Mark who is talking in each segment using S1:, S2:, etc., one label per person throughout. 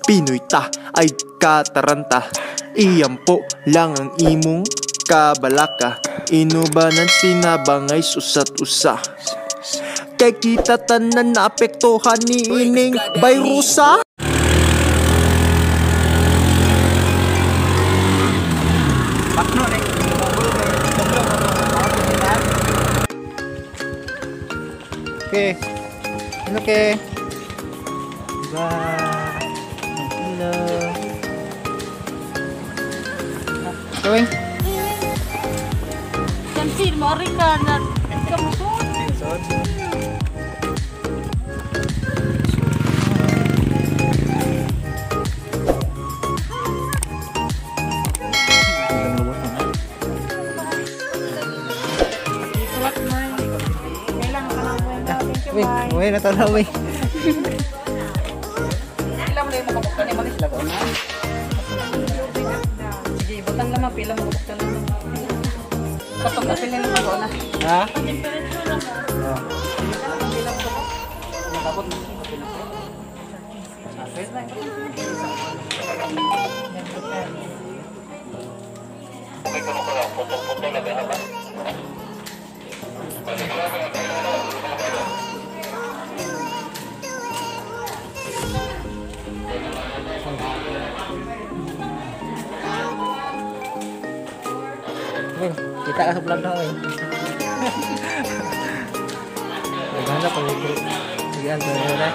S1: Pinoy ta ay kataranta. Iyampo lang ang imong kabalaka. Inubanan sinabangay susat usa. Kay kita tanan na apektuhan ni ining bayrusa.
S2: Oke, oke. Bye. Hello. Going.
S3: Kansin mo rin ka na kamusot.
S2: Wih, natanaw wih.
S4: Pila mo lang yung makapagtan yung manis lago na. Sige, butang naman, pila mo makapagtan naman. Kapag na pila naman lago na.
S2: Ha?
S4: Pila mo makapagtan naman.
S2: Wih, kita ka sa vlog na wih. Maganda pag sige, ano na.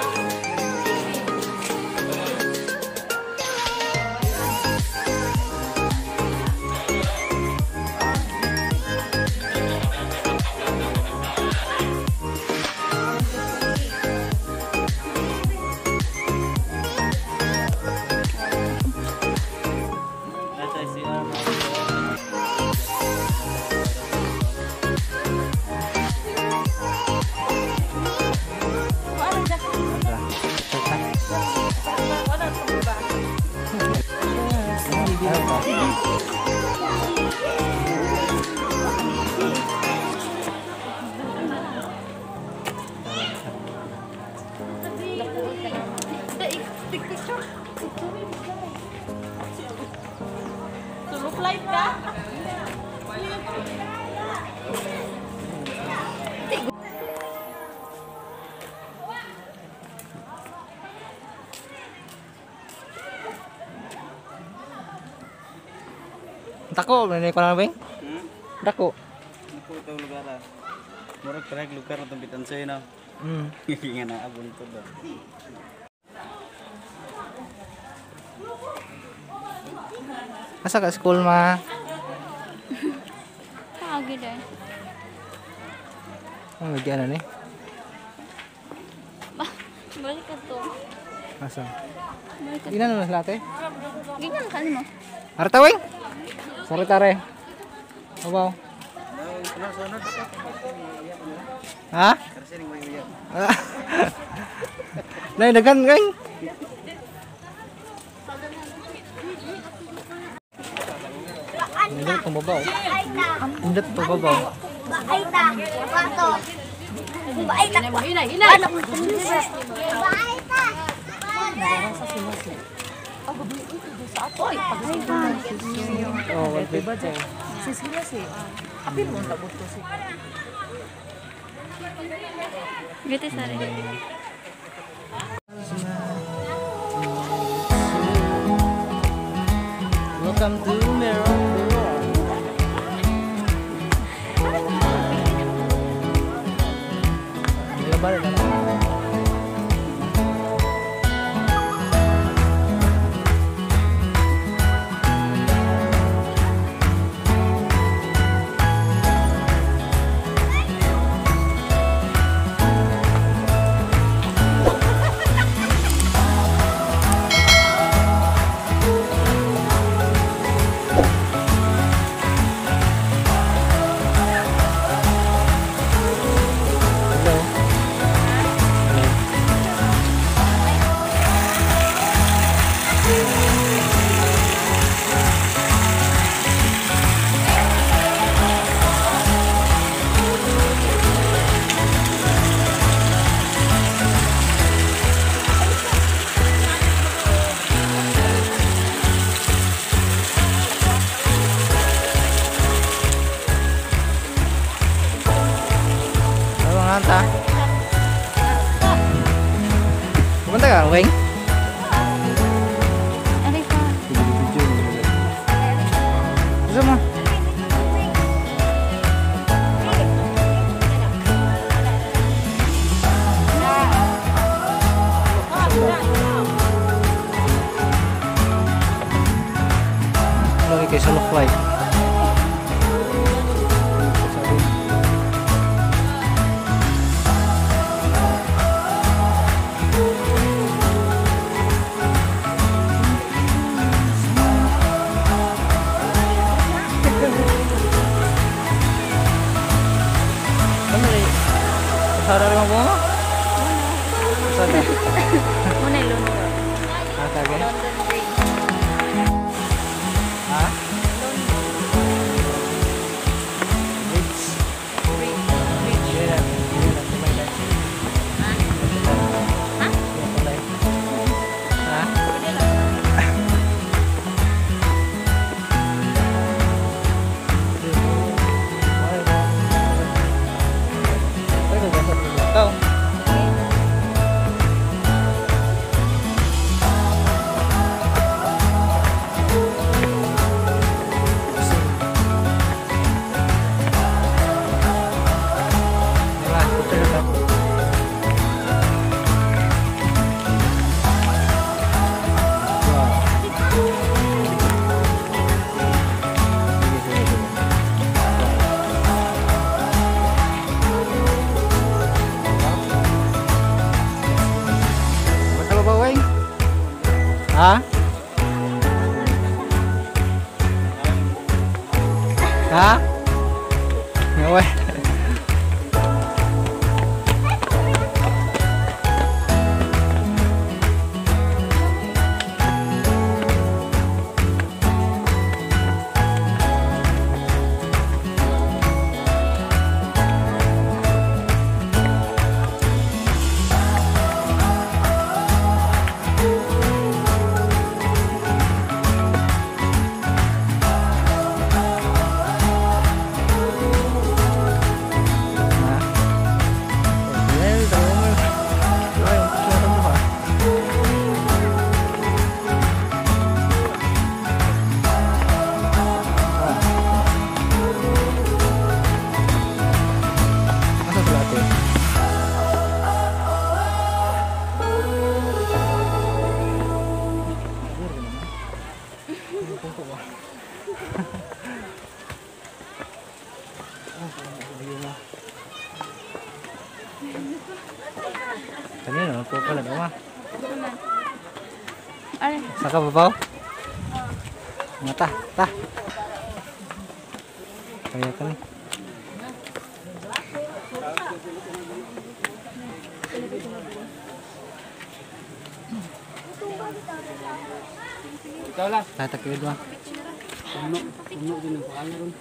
S3: Tulog live ka?
S2: Dako, nanay pa na bing? Dako.
S4: Ako itong lugar ah. Murag parang lugar na itong bitan sa'yo na. Nga na abon ito ba?
S2: Asa ka school ma?
S3: Pagi deh.
S2: Ang nagyan na ni.
S3: Balik ka to.
S2: Asa?
S3: Balik ka.
S2: Ina na lahat eh.
S3: Ganyan ka mo.
S2: Arta wing. Sorry tare. Abaw. Ha? Nay dagan kay. Hindi itong babaw. Hindi itong babaw.
S5: Baita, bato. Baita.
S3: Hinay, hinay.
S5: Baita.
S2: Oh, wala ba dyan?
S3: Gitu sari.
S2: Welcome to Meron. Lebar na. ya, Weng?
S3: Ari pa.
S2: Bisa mah. Lagi kayak selok light. Sada rin mo? Sada.
S3: Muna yung London.
S2: Kage?
S3: London Bridge.
S2: Ha?
S3: Bridge.
S2: Yeah.
S3: Ha?
S2: Ha? Ikaw? Kalau bawa Weng? Hah? Hah? Ngewe. Kanina, po pala ba?
S3: Ari.
S2: Saka babaw? Mga ta. Kaya ka ni.
S4: Ikaw lang.
S2: Tatakid mo.
S4: Puno din ang pangalan ron.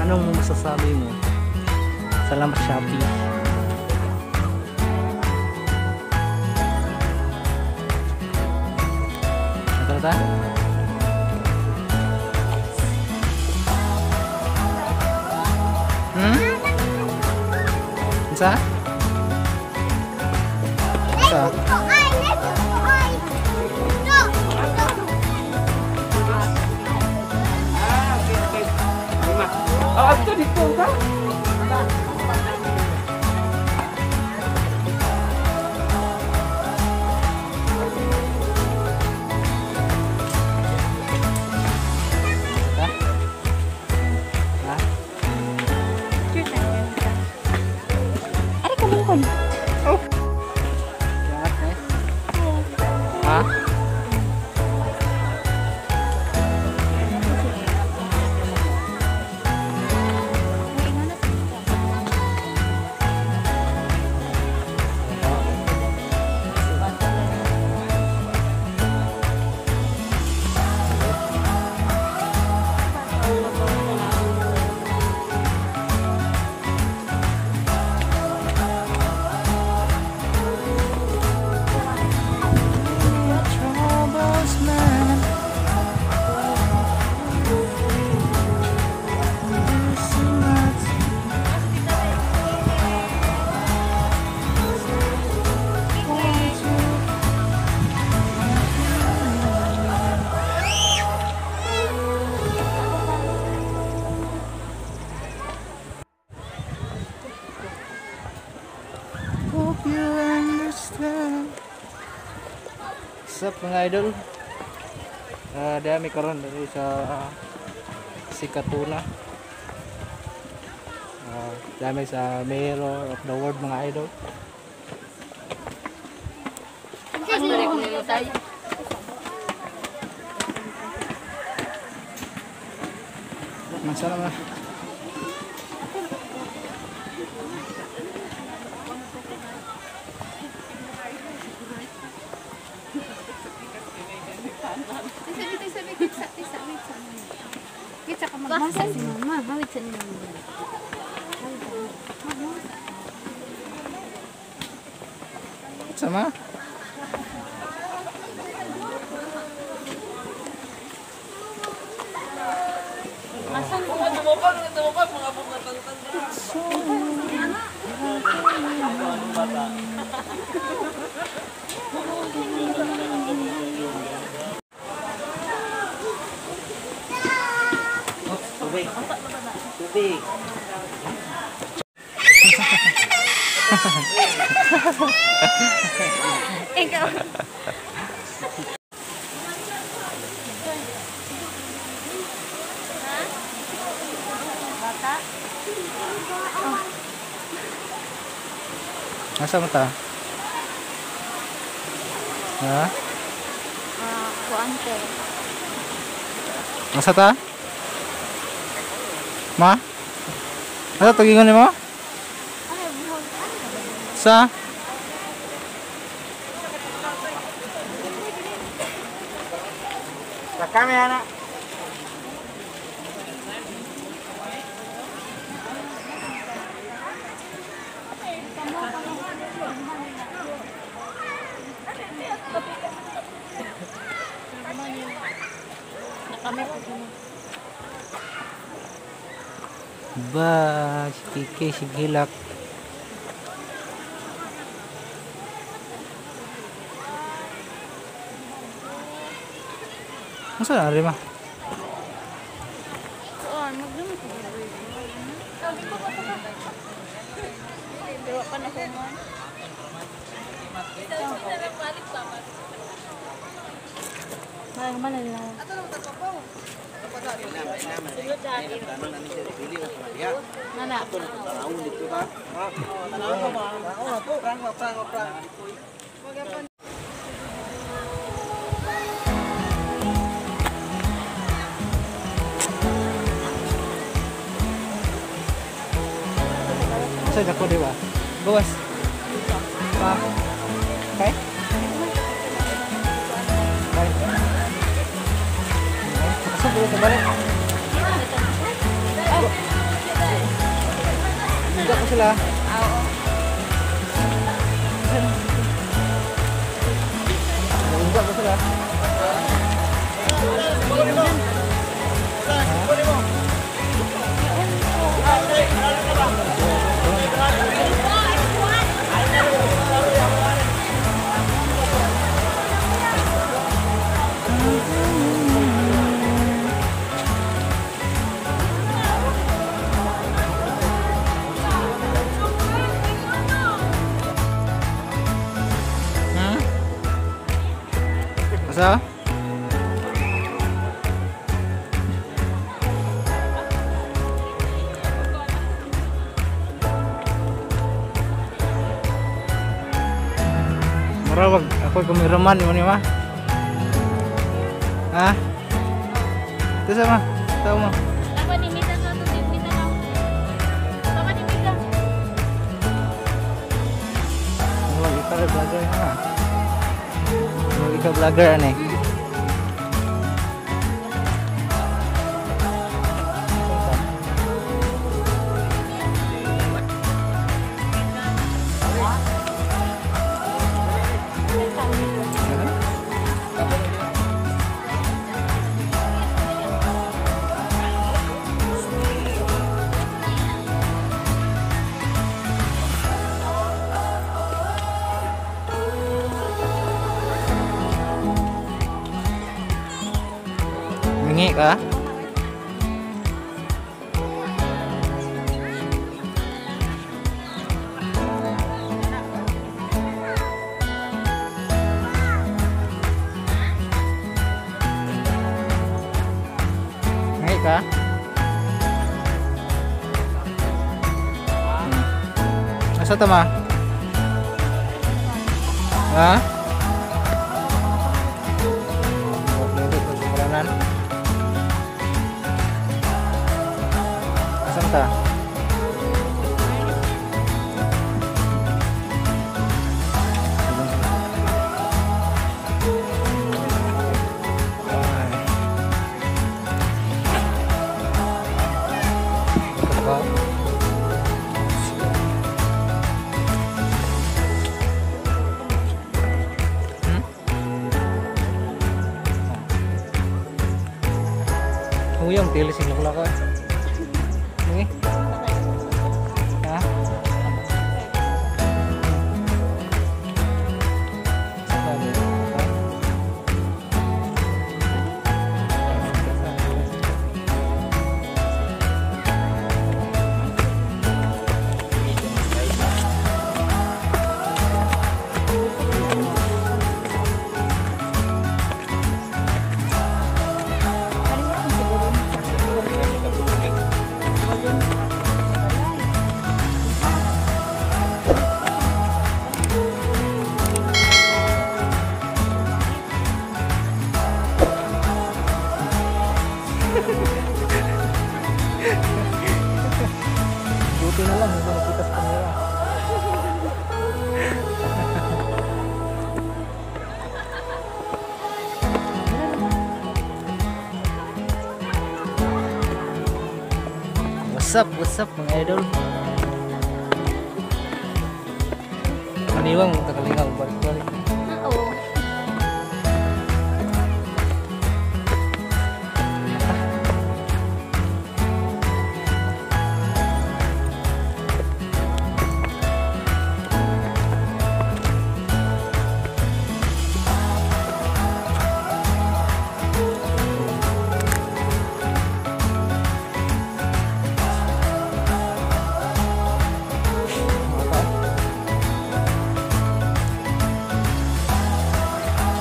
S2: Anong masasabi mo? Salamat Shopee. Ito? Isa? Isa?
S3: Ari kumungkon.
S2: Ha? you understand. Sup mga idol. Dami karon dari sa Sikatuna. Dami sa Mayor of the World mga idol. Masa naman.
S3: Kita ka magbasa si mama. Hawid sa nila.
S2: Sama?
S4: Tubig.
S3: Ikaw. Bata?
S2: Nasa mo ta? Ha?
S3: Kuante.
S2: Nasa ta? Ma? Ano tagingon mo? Sa?
S4: Sa kami anak.
S2: Ba, si Kike, si Gilak. Masa na rin ma?
S3: Magdumot ko. Dewa pa na kumon. Mana nila? Nana.
S2: Masa ako di ba? Bawas. Pa. Okay? Bye. Masa dulu kembali. Enggak ko sila. Enggak ko sila. Masa? Marawag ako kumiraman mo niya ma. Ha? Ito sama. Tahu mo.
S3: Apa ni minta satu tip minta kamu. Apa ni minta?
S2: Oh, ikaw vlogger ha. Oh, ikaw vlogger ani. Mingi ka? Asa ta ma? Ha? Okay, pagkulanan. Asan ta? Huyang tilis sing lako. Ini. Ha? Buti na lang, hindi nakita sa kamera. What's up mga idol? Maniwang takalingaw, balik-balik.
S3: Oo.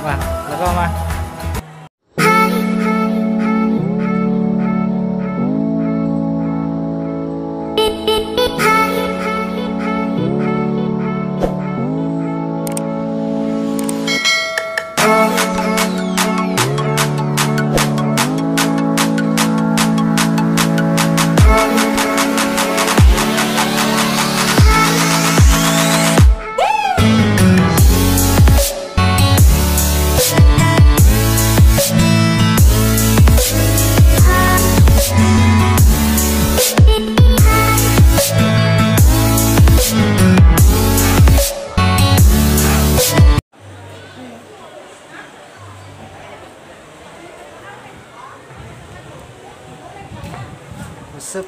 S2: Ma, lako ma.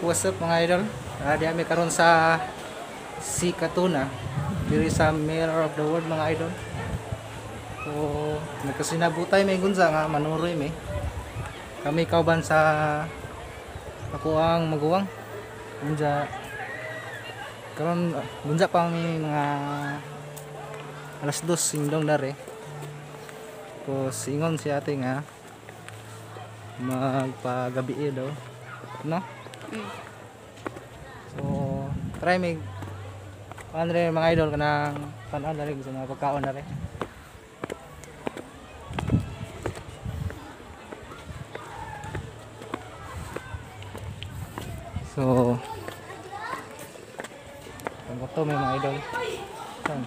S2: What's up mga idol? Di kami karon sa Si Katuna diri sa Mirror of the World mga idol. So nagkasinabutay may gunza nga manuroy may. Kami kauban sa ako ang maguwang. Gunza karon gunza pa may mga alas 2 singdong dare. Tapos ingon si ate nga magpagabi daw. No? So, try mig andre mga idol kanang panon na rin sa mga pagkaon na rin. So, ang to may mga idol. Saan?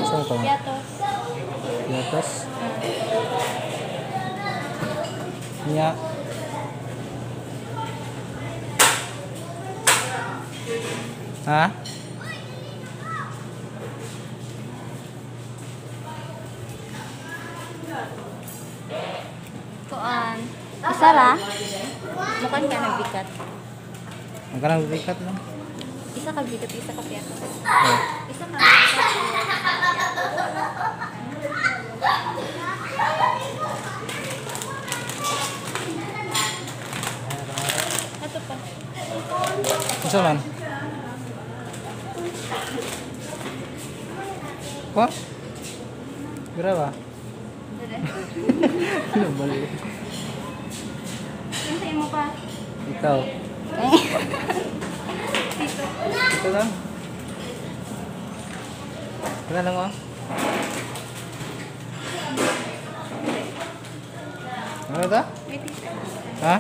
S2: Saan to?
S3: Piatos.
S2: Piatos. Nya. Ha?
S3: Kuan. Isa ra. Mukan ka nagbikat.
S2: Magkanang bikat lang.
S3: Isa ka bikat, isa ka piatos.
S2: Oh.
S3: Isa ka. Ito pa.
S2: Isa man. Ko? Berapa?
S3: Ano sa'yo mo pa?
S2: Ikaw. Ito lang. Ito lang oh. Ano ito? Ha?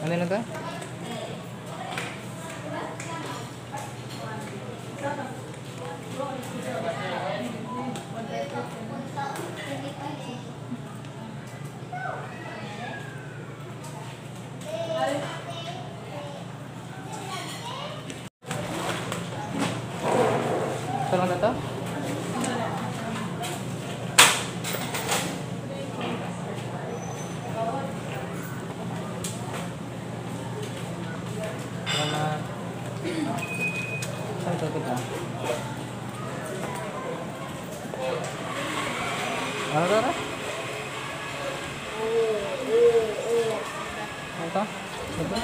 S2: Ano na ito? Ito lang na ito? Selamat. Saan ito kita? Ano ito? Ano ito? Ito?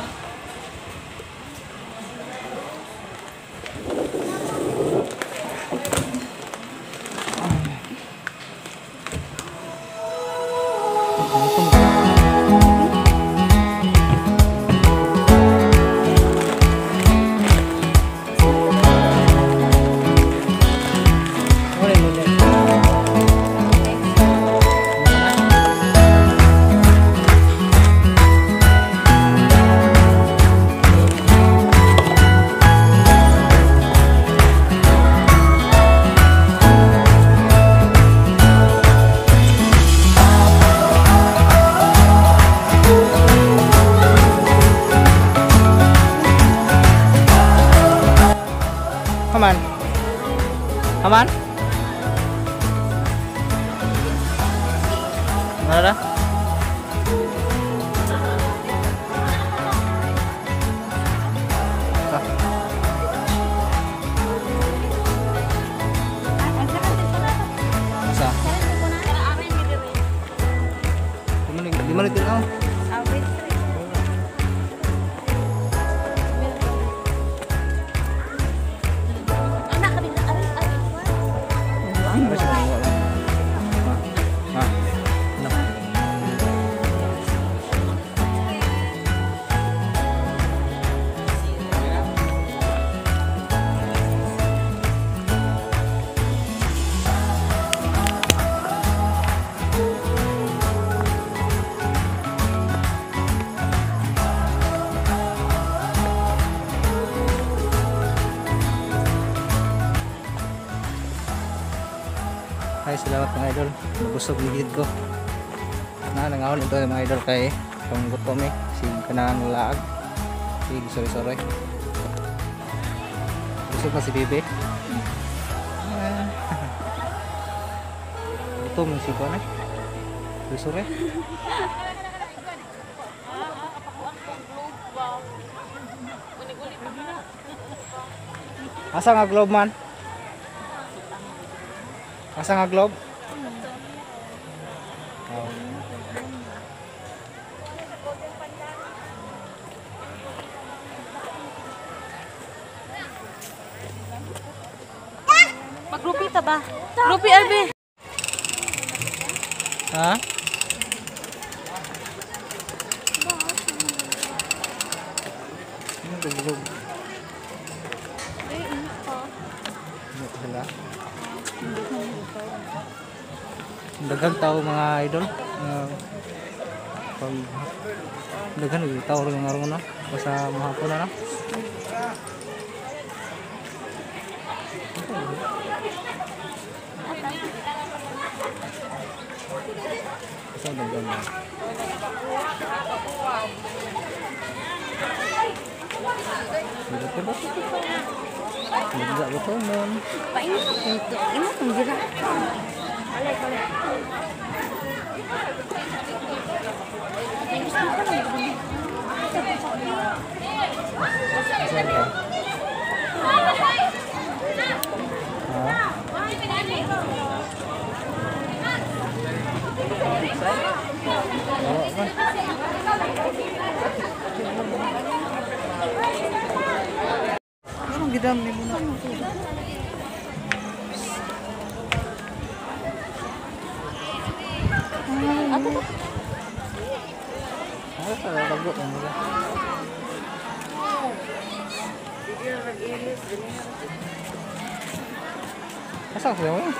S2: Aman. Aman? Mana dah? Sa? Di mana itu kau? Hai, salamat mga idol. Nabusog gigit ko. Nangawon ito mga idol kay kung gutom eh. Sig kanang laag. Sig sorry. Busog na si Bebe. Gutom si ko na. Sorry. Asa nga globe man? Asa nga globe? Oh.
S3: Magrupi ta ba? Rupi Albi.
S2: Ha? Ano globe? Ano sila? Daghang tao mga idol. Daghang tao rin nga ron na. Basta mahapon na na. Basta daghang na. Dito ba? Dito ba ito mon?
S3: Painit ko ito. Imo kung dira.
S2: Anong gidam ni mo na? Lagot ang mga. Asa ko mo?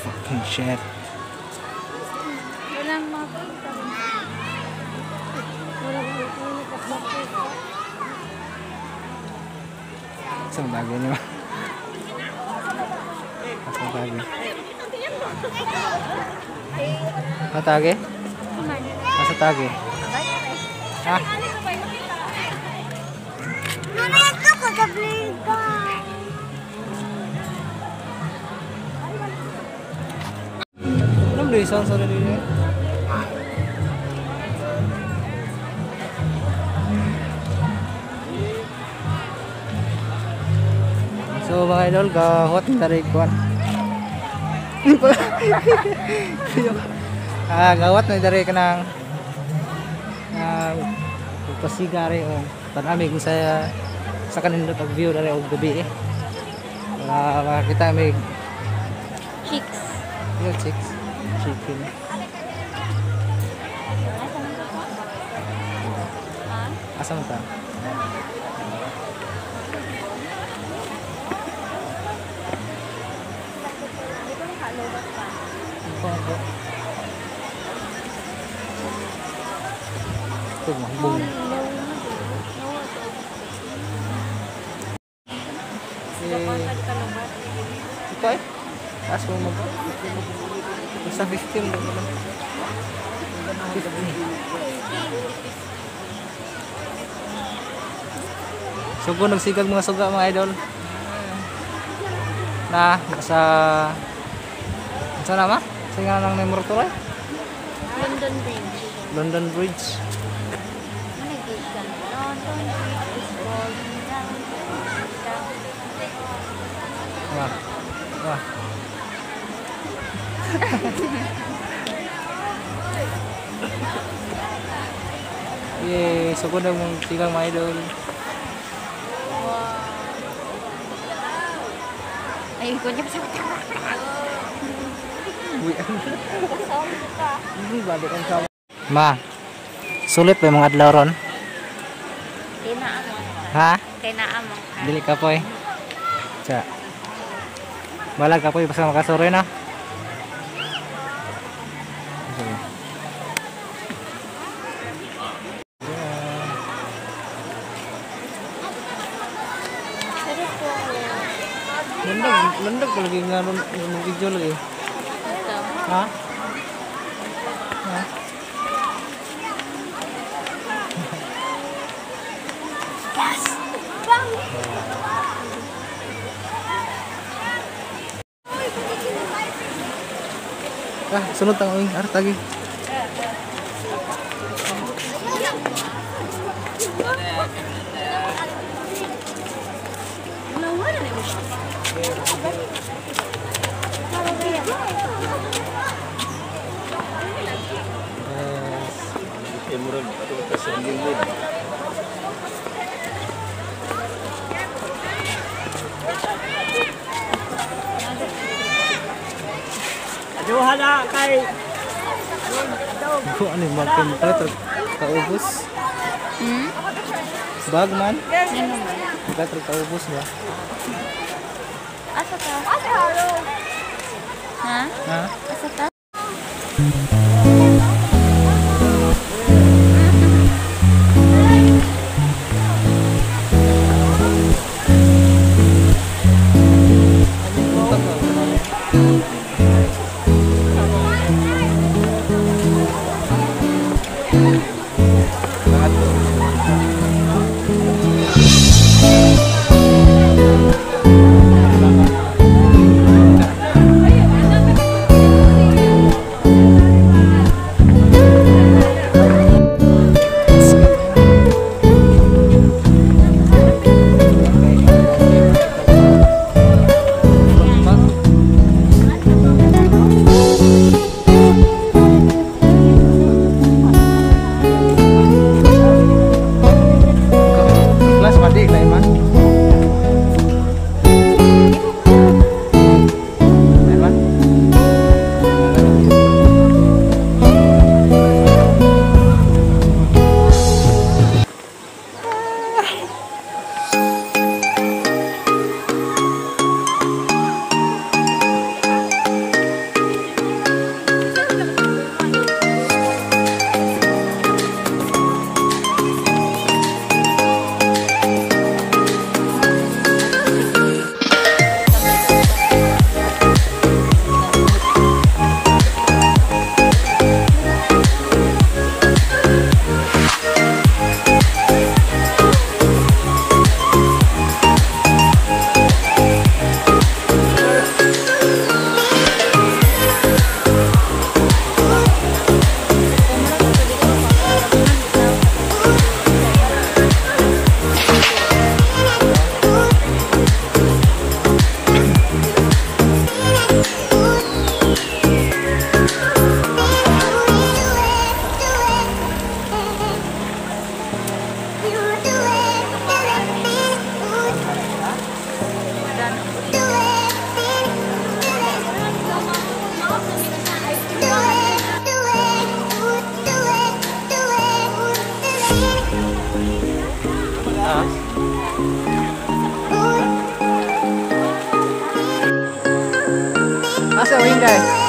S2: Fucking shit.
S3: Walang makita. Walang makita.
S2: Isang bagay niyo. Isang bagay. Matage? Masa tage? Ha?
S5: Nanay ka ko sa bliga.
S2: Anong reason sa nila? So mga idol, kahot na rin kuwan. Gawat na dari ka ng pasigari o tanami kung sa kanila pag-view dari og gabi eh. Para makakita may
S3: Chicks.
S2: yung chicks. Chicken. Asa mo ta? Ito mahbong. Ito eh. Taas mo mag... Basta 15 lang naman. 15. Sugo nagsigag mga suga mga idol. Na sa sana ma? Singa lang ng Morturay?
S3: London Bridge.
S2: London Bridge.
S3: London Bridge is falling down.
S2: Wah. Wah. Yeay, sugo na mong sigang mga idol.
S3: Ayun ko niya sa
S2: Ma, sulit pa yung mga adlaw ron?
S3: Kinaamang.
S2: Ha?
S3: Kinaamang ka.
S2: Dili ka po eh. Tsa. Balag ka po eh, basta makasuroy na. Okay. Landag ko lagi nga ron, yung video lagi.
S3: Ito.
S2: Ha? Ha? Sunod tang uing, arah tagi.
S4: Aduh hala kay
S2: Ano yung makin pala kaubos? Bag man?
S3: Sino man?
S2: Pala kaubos ba?
S3: Asa ka? Ha?
S2: Ha?
S3: Asa ka?
S2: Asa o Inday?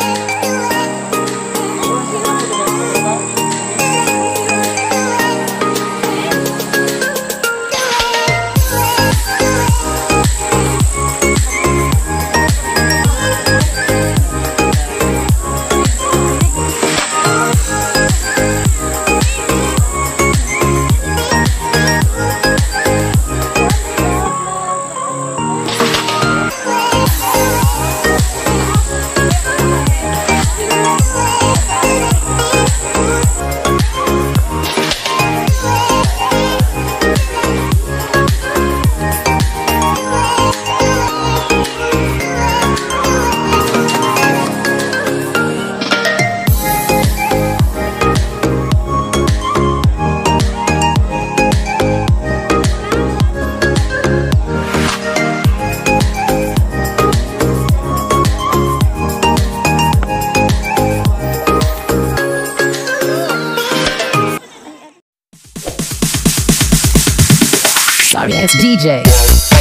S6: Sorry, it's DJ.